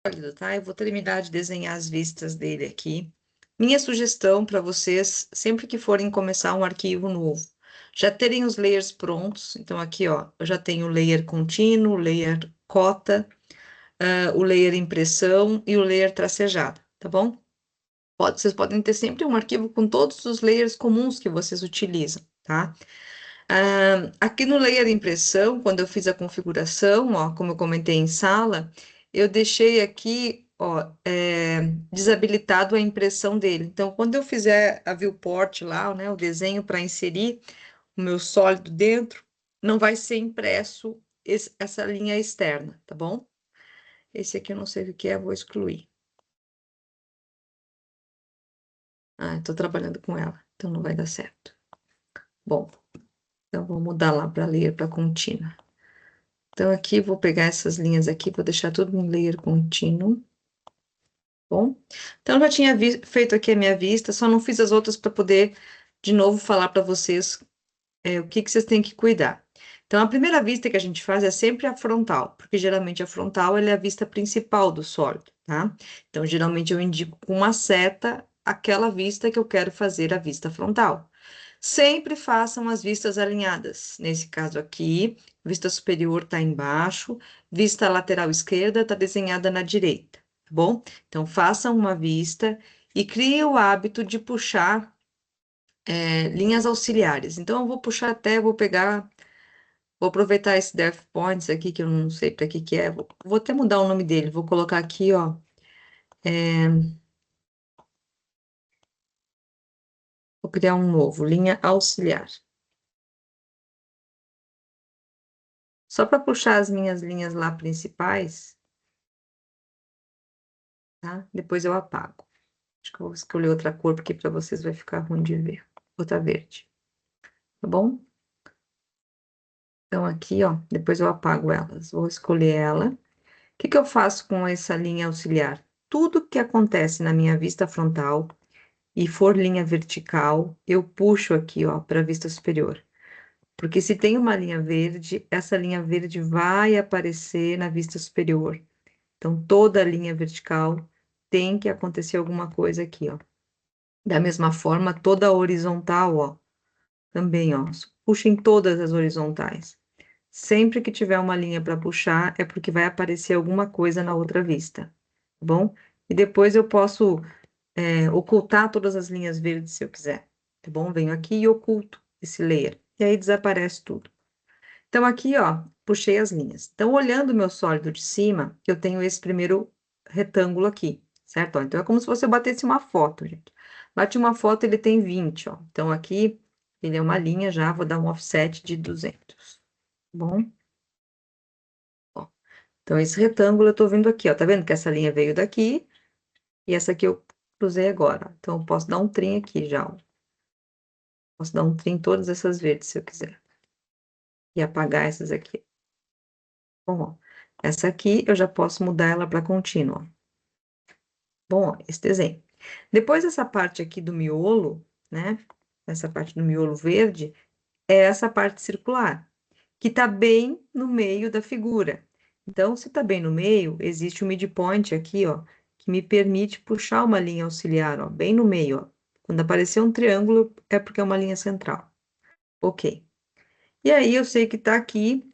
sólido, tá? Eu vou terminar de desenhar as vistas dele aqui. Minha sugestão para vocês, sempre que forem começar um arquivo novo, já terem os layers prontos. Então, aqui, ó, eu já tenho o layer contínuo, o layer cota, o layer impressão e o layer tracejado, tá bom? Vocês podem ter sempre um arquivo com todos os layers comuns que vocês utilizam, tá? Aqui no layer impressão, quando eu fiz a configuração, ó, como eu comentei em sala, eu deixei aqui, ó, desabilitado a impressão dele. Então, quando eu fizer a viewport lá, né, o desenho para inserir o meu sólido dentro, não vai ser impresso essa linha externa, tá bom? Esse aqui eu não sei o que é, vou excluir. Estou trabalhando com ela, então não vai dar certo. Bom, então vou mudar lá para layer para contínua. Então, aqui vou pegar essas linhas aqui, vou deixar tudo em layer contínuo. Bom, então já tinha feito aqui a minha vista, só não fiz as outras para poder, de novo, falar para vocês o que vocês têm que cuidar. Então, a primeira vista que a gente faz é sempre a frontal, porque geralmente a frontal ela é a vista principal do sólido, tá? Então, geralmente eu indico com uma seta aquela vista que eu quero fazer a vista frontal. Sempre façam as vistas alinhadas. Nesse caso aqui, vista superior está embaixo, vista lateral esquerda está desenhada na direita, tá bom? Então, façam uma vista e criem o hábito de puxar linhas auxiliares. Então, eu vou puxar até, vou aproveitar esse Depth Points aqui, que eu não sei para que é, vou até mudar o nome dele, vou colocar aqui, ó, vou criar um novo, linha auxiliar. Só para puxar as minhas linhas lá principais, tá? Depois eu apago. Acho que eu vou escolher outra cor, porque para vocês vai ficar ruim de ver. Outra verde, tá bom? Então, aqui, ó, depois eu apago elas. Vou escolher ela. O que que eu faço com essa linha auxiliar? Tudo que acontece na minha vista frontal e for linha vertical, eu puxo aqui, ó, para a vista superior. Porque se tem uma linha verde, essa linha verde vai aparecer na vista superior. Então, toda a linha vertical tem que acontecer alguma coisa aqui, ó. Da mesma forma, toda a horizontal, ó, também, ó, puxem todas as horizontais. Sempre que tiver uma linha para puxar, é porque vai aparecer alguma coisa na outra vista, tá bom? E depois eu posso ocultar todas as linhas verdes se eu quiser, tá bom? Venho aqui e oculto esse layer, e aí desaparece tudo. Então, aqui, ó, puxei as linhas. Então, olhando o meu sólido de cima, eu tenho esse primeiro retângulo aqui, certo? Ó, então, é como se você batesse uma foto, gente. Bate uma foto, ele tem 20, ó. Então, aqui, ele é uma linha já, vou dar um offset de 200, tá bom? Ó, então, esse retângulo eu tô vendo aqui, ó. Tá vendo que essa linha veio daqui e essa aqui eu cruzei agora. Então, eu posso dar um trim aqui já, ó. Posso dar um trim em todas essas verdes, se eu quiser. E apagar essas aqui. Bom, ó, essa aqui eu já posso mudar ela para contínua. Bom, ó, esse desenho. Depois, essa parte aqui do miolo, né? Essa parte do miolo verde, é essa parte circular, que está bem no meio da figura. Então, se está bem no meio, existe um midpoint aqui, ó, que me permite puxar uma linha auxiliar, ó, bem no meio, ó. Quando aparecer um triângulo, é porque é uma linha central. Ok. E aí, eu sei que está aqui,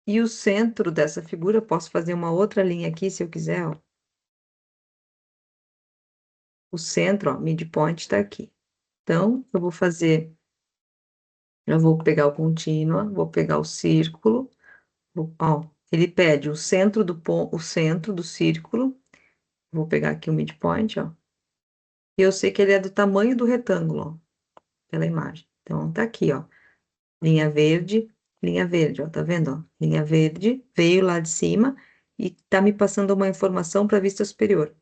e o centro dessa figura, eu posso fazer uma outra linha aqui, se eu quiser, ó. O centro, ó, midpoint está aqui. Então, eu vou fazer, eu vou pegar o contínua, vou pegar o círculo, ó, ele pede o centro o centro do círculo, vou pegar aqui o midpoint, ó, e eu sei que ele é do tamanho do retângulo, ó, pela imagem. Então, tá aqui, ó, linha verde, ó, tá vendo, ó? Linha verde veio lá de cima e tá me passando uma informação para a vista superior.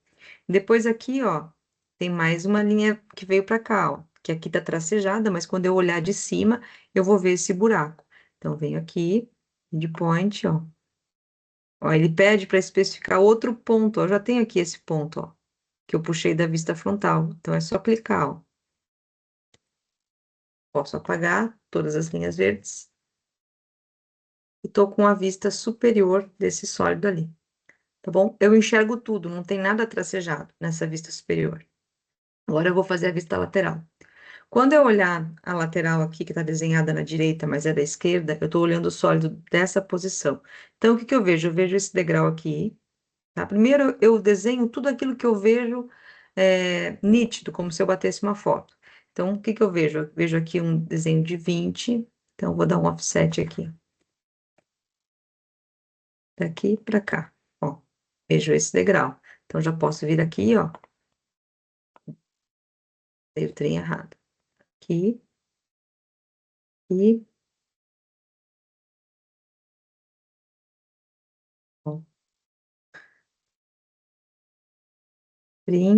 Depois aqui, ó, tem mais uma linha que veio para cá, ó, que aqui tá tracejada, mas quando eu olhar de cima, eu vou ver esse buraco. Então, venho aqui, midpoint, ó. Ó, ele pede para especificar outro ponto, ó, já tenho aqui esse ponto, ó, que eu puxei da vista frontal. Então, é só clicar, ó. Posso apagar todas as linhas verdes. E tô com a vista superior desse sólido ali. tá bom? Eu enxergo tudo, não tem nada tracejado nessa vista superior. Agora eu vou fazer a vista lateral. Quando eu olhar a lateral aqui, que está desenhada na direita, mas é da esquerda, eu estou olhando o sólido dessa posição. Então, o que que eu vejo? Eu vejo esse degrau aqui, tá? Primeiro, eu desenho tudo aquilo que eu vejo nítido, como se eu batesse uma foto. Então, o que que eu vejo? Eu vejo aqui um desenho de 20, então eu vou dar um offset aqui, daqui para cá, ó. Vejo esse degrau. Então, já posso vir aqui, ó, dei o trem errado. Aqui, e, ó,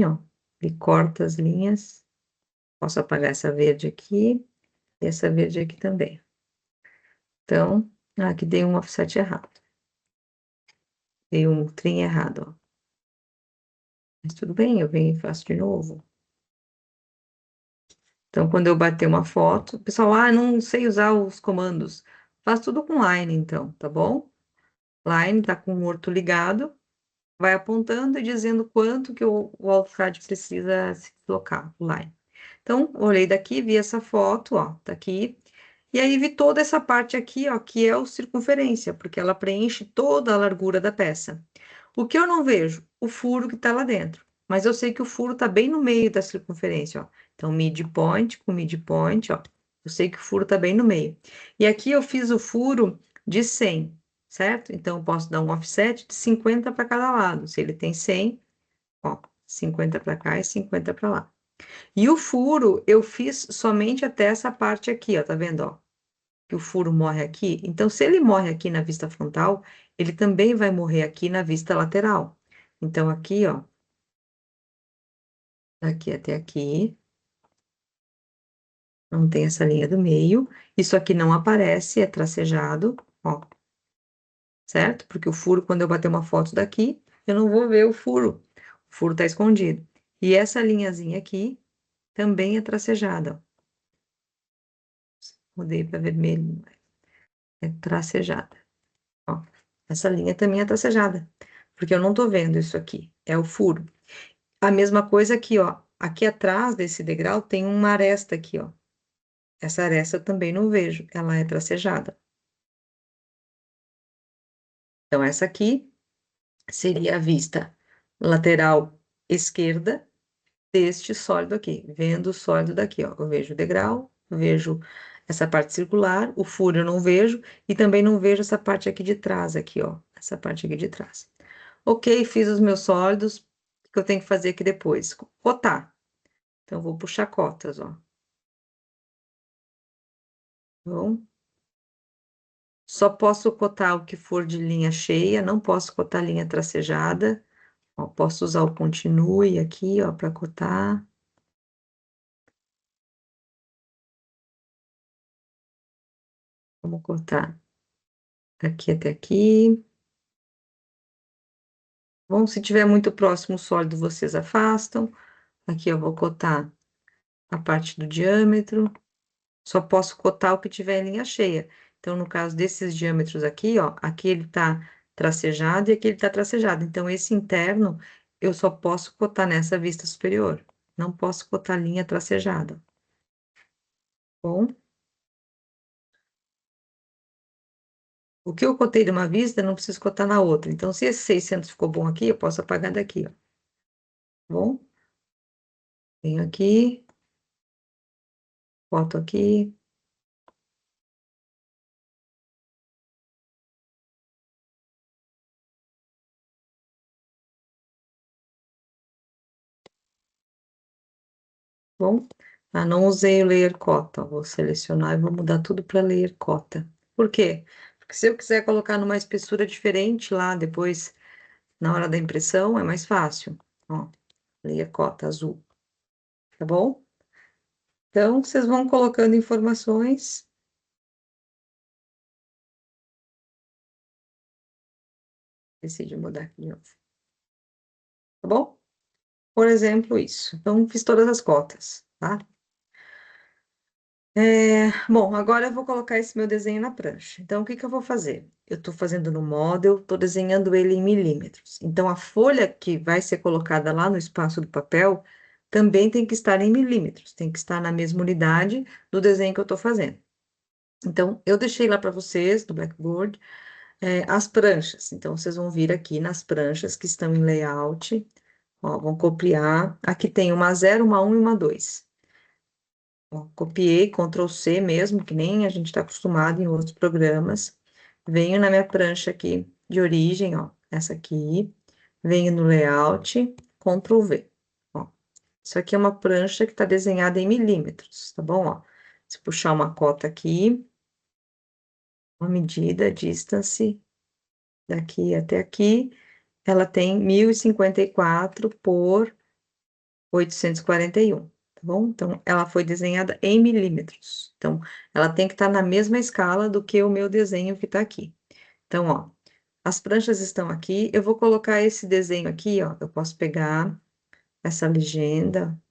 ó, e corta as linhas. Posso apagar essa verde aqui e essa verde aqui também. Então, aqui dei um offset errado. Dei um trim errado, ó. Mas tudo bem, eu venho e faço de novo. Então, quando eu bater uma foto, o pessoal, não sei usar os comandos. Faz tudo com Line, então, tá bom? Line tá com o orto ligado, vai apontando e dizendo quanto que o AutoCAD precisa se deslocar, o Line. Então, olhei daqui, vi essa foto, ó, tá aqui. E aí vi toda essa parte aqui, ó, que é o circunferência, porque ela preenche toda a largura da peça. O que eu não vejo? O furo que está lá dentro. Mas eu sei que o furo está bem no meio da circunferência, ó. Então, midpoint com midpoint, ó. Eu sei que o furo está bem no meio. E aqui eu fiz o furo de 100, certo? Então, eu posso dar um offset de 50 para cada lado. Se ele tem 100, ó, 50 para cá e 50 para lá. E o furo eu fiz somente até essa parte aqui, ó, tá vendo, ó? Que o furo morre aqui. Então, se ele morre aqui na vista frontal, ele também vai morrer aqui na vista lateral. Então, aqui, ó, daqui até aqui, não tem essa linha do meio. Isso aqui não aparece, é tracejado, ó, certo? Porque o furo, quando eu bater uma foto daqui, eu não vou ver o furo. O furo tá escondido. E essa linhazinha aqui também é tracejada, ó. Mudei para vermelho, é tracejada. Ó, essa linha também é tracejada, porque eu não tô vendo isso aqui, é o furo. A mesma coisa aqui, ó, aqui atrás desse degrau tem uma aresta aqui, ó. Essa aresta eu também não vejo, ela é tracejada. Então, essa aqui seria a vista lateral esquerda deste sólido aqui, vendo o sólido daqui, ó. Eu vejo o degrau, eu vejo essa parte circular, o furo eu não vejo, e também não vejo essa parte aqui de trás, aqui, ó, essa parte aqui de trás. Ok, fiz os meus sólidos, o que eu tenho que fazer aqui depois? Cotar. Então, eu vou puxar cotas, ó. Bom, só posso cotar o que for de linha cheia, não posso cotar linha tracejada. Ó, posso usar o continue aqui, ó, para cotar. Vamos cortar aqui até aqui. Bom, se tiver muito próximo o sólido, vocês afastam. Aqui eu vou cotar a parte do diâmetro. Só posso cotar o que tiver em linha cheia. Então, no caso desses diâmetros aqui, ó, aqui ele tá tracejado e aqui ele tá tracejado. Então, esse interno eu só posso cotar nessa vista superior. Não posso cotar linha tracejada. Bom, o que eu cotei de uma vista, não preciso cotar na outra. Então, se esse 600 ficou bom aqui, eu posso apagar daqui, ó. Bom, venho aqui, boto aqui. Bom, não usei o layer cota. Vou selecionar e vou mudar tudo para layer cota. Por quê? Porque se eu quiser colocar numa espessura diferente lá depois, na hora da impressão, é mais fácil. Ó, layer cota azul. Tá bom? Então, vocês vão colocando informações. Decide mudar aqui de novo. Tá bom? Por exemplo, isso. Então, fiz todas as cotas, tá? Bom, agora eu vou colocar esse meu desenho na prancha. Então, o que que eu vou fazer? Eu estou fazendo no model, estou desenhando ele em milímetros. Então, a folha que vai ser colocada lá no espaço do papel também tem que estar em milímetros, tem que estar na mesma unidade do desenho que eu estou fazendo. Então, eu deixei lá para vocês, no Blackboard, as pranchas. Então, vocês vão vir aqui nas pranchas que estão em layout, ó, vão copiar. Aqui tem uma 0, uma 1 e uma 2. Ó, copiei, Ctrl C mesmo, que nem a gente está acostumado em outros programas. Venho na minha prancha aqui de origem, ó, essa aqui. Venho no layout, Ctrl V. Ó, isso aqui é uma prancha que está desenhada em milímetros, tá bom? Ó, se puxar uma cota aqui, uma medida, distance, daqui até aqui, ela tem 1054 por 841, tá bom? Então, ela foi desenhada em milímetros. Então, ela tem que estar na mesma escala do que o meu desenho que está aqui. Então, ó, as pranchas estão aqui. Eu vou colocar esse desenho aqui, ó. Eu posso pegar essa legenda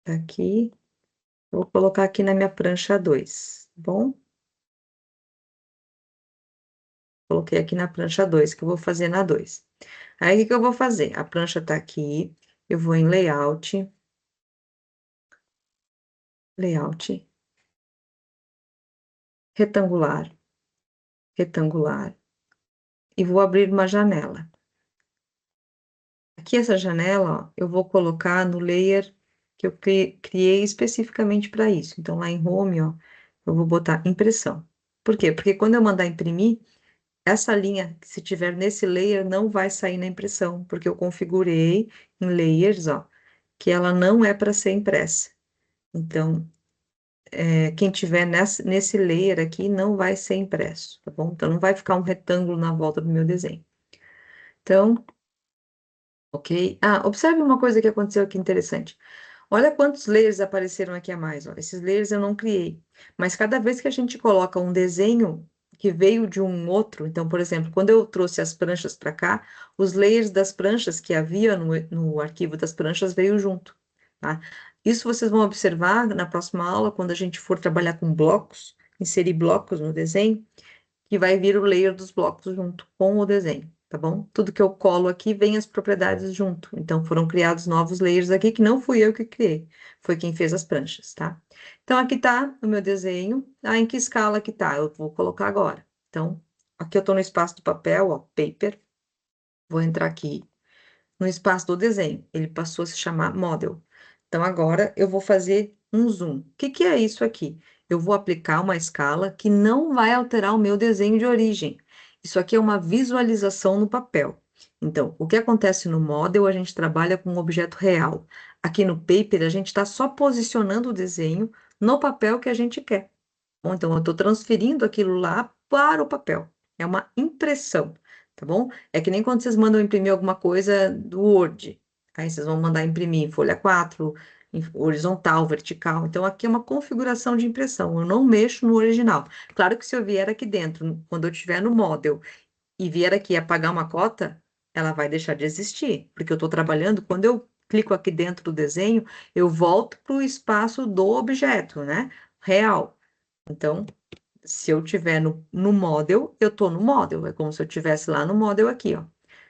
aqui. Vou colocar aqui na minha prancha 2, tá bom? Coloquei aqui na prancha 2, que eu vou fazer na 2. Aí, o que que eu vou fazer? A prancha tá aqui. Eu vou em layout, layout, retangular, retangular. E vou abrir uma janela. Aqui, essa janela, ó, eu vou colocar no layer que eu criei especificamente para isso. Então, lá em Home, ó, eu vou botar impressão. Por quê? Porque quando eu mandar imprimir, essa linha, se tiver nesse layer, não vai sair na impressão, porque eu configurei em layers, ó, que ela não é para ser impressa. Então, quem tiver nesse layer aqui não vai ser impresso, tá bom? Então, não vai ficar um retângulo na volta do meu desenho. Então, ok? Ah, observe uma coisa que aconteceu aqui interessante. Olha quantos layers apareceram aqui a mais. Ó. Esses layers eu não criei. Mas cada vez que a gente coloca um desenho que veio de um outro, então, por exemplo, quando eu trouxe as pranchas para cá, os layers das pranchas que havia no arquivo das pranchas veio junto, tá? Isso vocês vão observar na próxima aula, quando a gente for trabalhar com blocos, inserir blocos no desenho que vai vir o layer dos blocos junto com o desenho, tá bom? Tudo que eu colo aqui vem as propriedades junto. Então, foram criados novos layers aqui que não fui eu que criei, foi quem fez as pranchas, tá? Então, aqui tá o meu desenho. Ah, em que escala que tá? Eu vou colocar agora. Então, aqui eu tô no espaço do papel, ó, paper. Vou entrar aqui no espaço do desenho. Ele passou a se chamar Model. Então, agora eu vou fazer um zoom. O que que é isso aqui? Eu vou aplicar uma escala que não vai alterar o meu desenho de origem. Isso aqui é uma visualização no papel. Então, o que acontece no Model, a gente trabalha com um objeto real. Aqui no Paper, a gente está só posicionando o desenho no papel que a gente quer. Bom, então, eu estou transferindo aquilo lá para o papel. É uma impressão, tá bom? É que nem quando vocês mandam imprimir alguma coisa do Word. Aí vocês vão mandar imprimir em folha 4, em horizontal, vertical. Então, aqui é uma configuração de impressão. Eu não mexo no original. Claro que se eu vier aqui dentro, quando eu estiver no model, e vier aqui apagar uma cota, ela vai deixar de existir. Porque eu estou trabalhando, quando eu clico aqui dentro do desenho, eu volto para o espaço do objeto, né? Real. Então, se eu tiver no model, eu tô no model. É como se eu tivesse lá no model aqui, ó.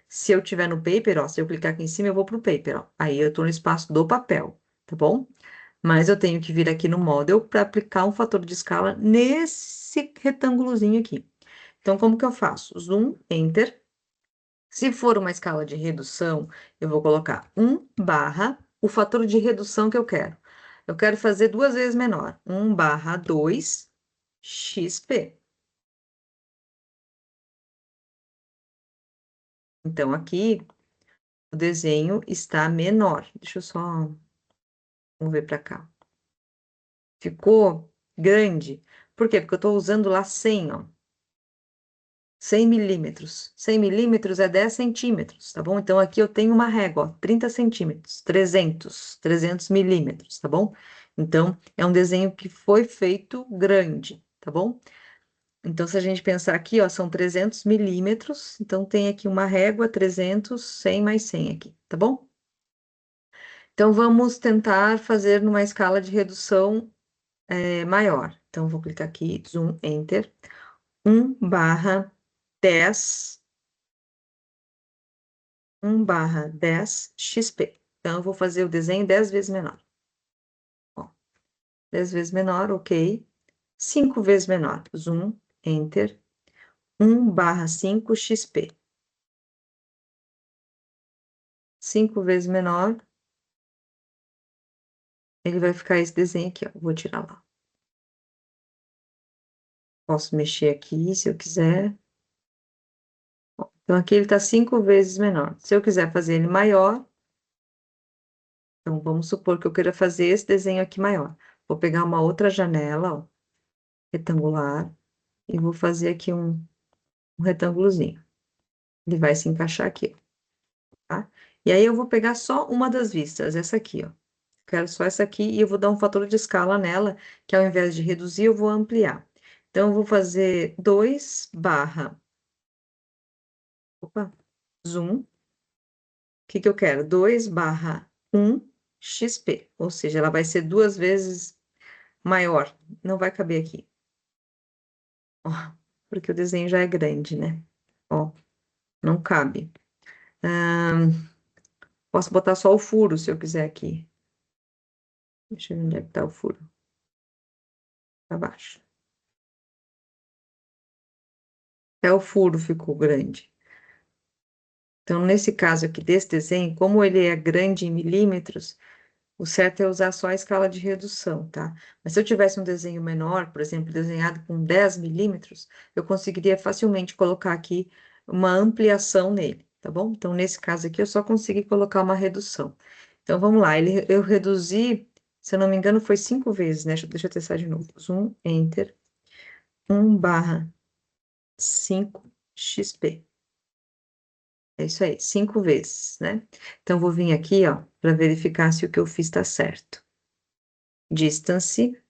Se eu tiver no paper, ó, se eu clicar aqui em cima, eu vou pro paper, ó. Aí eu tô no espaço do papel, tá bom? Mas eu tenho que vir aqui no model para aplicar um fator de escala nesse retângulozinho aqui. Então, como que eu faço? Zoom, Enter. Se for uma escala de redução, eu vou colocar 1 barra o fator de redução que eu quero. Eu quero fazer duas vezes menor. 1 barra 2 XP. Então, aqui o desenho está menor. Deixa eu só mover para cá. Ficou grande. Por quê? Porque eu estou usando lá 100, ó. 100 milímetros. 100 milímetros é 10 centímetros, tá bom? Então, aqui eu tenho uma régua, ó, 30 centímetros, 300 milímetros, tá bom? Então, é um desenho que foi feito grande, tá bom? Então, se a gente pensar aqui, ó, são 300 milímetros. Então, tem aqui uma régua, 300, 100 mais 100 aqui, tá bom? Então, vamos tentar fazer numa escala de redução maior. Então, vou clicar aqui, zoom, enter. 1/10, 1/10 XP. Então, eu vou fazer o desenho 10 vezes menor. Ó, 10 vezes menor, ok. 5 vezes menor, zoom, enter. 1/5 XP. 5 vezes menor, ele vai ficar esse desenho aqui, ó. Vou tirar lá. Posso mexer aqui, se eu quiser. Ó, então, aqui ele tá 5 vezes menor. Se eu quiser fazer ele maior, então, vamos supor que eu queira fazer esse desenho aqui maior. Vou pegar uma outra janela, ó, retangular, e vou fazer aqui um retângulozinho. Ele vai se encaixar aqui, tá? E aí, eu vou pegar só uma das vistas, essa aqui, ó. Quero só essa aqui e eu vou dar um fator de escala nela, que ao invés de reduzir, eu vou ampliar. Então, eu vou fazer 2 barra, opa, zoom. O que eu quero? 2/1 XP, ou seja, ela vai ser 2 vezes maior. Não vai caber aqui. Ó, porque o desenho já é grande, né? Ó, não cabe. Posso botar só o furo, se eu quiser aqui. Deixa eu ver onde é que tá o furo. Pra baixo. Até o furo ficou grande. Então, nesse caso aqui desse desenho, como ele é grande em milímetros, o certo é usar só a escala de redução, tá? Mas se eu tivesse um desenho menor, por exemplo, desenhado com 10 milímetros, eu conseguiria facilmente colocar aqui uma ampliação nele, tá bom? Então, nesse caso aqui, eu só consegui colocar uma redução. Então, vamos lá, eu reduzi, se eu não me engano, foi 5 vezes, né? Deixa eu testar de novo. Zoom, enter, 1/5 XP. É isso aí, 5 vezes, né? Então, vou vir aqui, ó, para verificar se o que eu fiz está certo. Distance,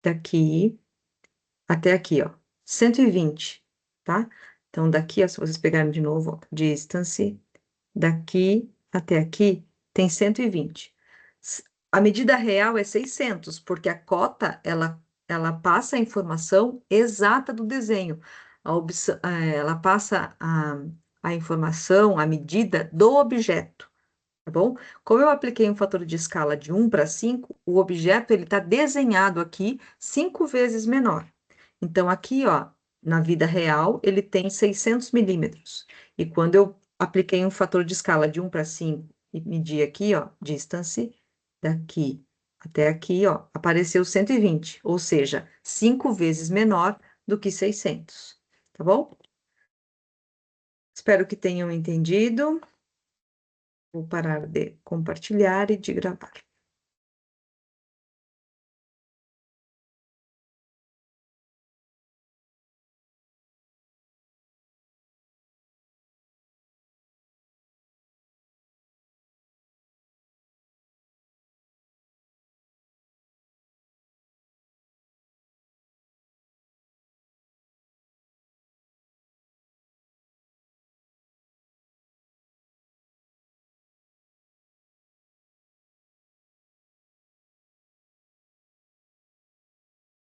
daqui até aqui, ó, 120, tá? Então, daqui, ó, se vocês pegarem de novo, ó, distance, daqui até aqui, tem 120. A medida real é 600, porque a cota, ela passa a informação exata do desenho. Ela passa a informação, a medida do objeto, tá bom? Como eu apliquei um fator de escala de 1/5, o objeto ele está desenhado aqui 5 vezes menor. Então, aqui, ó, na vida real, ele tem 600 milímetros. E quando eu apliquei um fator de escala de 1/5 e medi aqui, ó, distance, daqui até aqui, ó, apareceu 120, ou seja, 5 vezes menor do que 600, tá bom? Espero que tenham entendido. Vou parar de compartilhar e de gravar.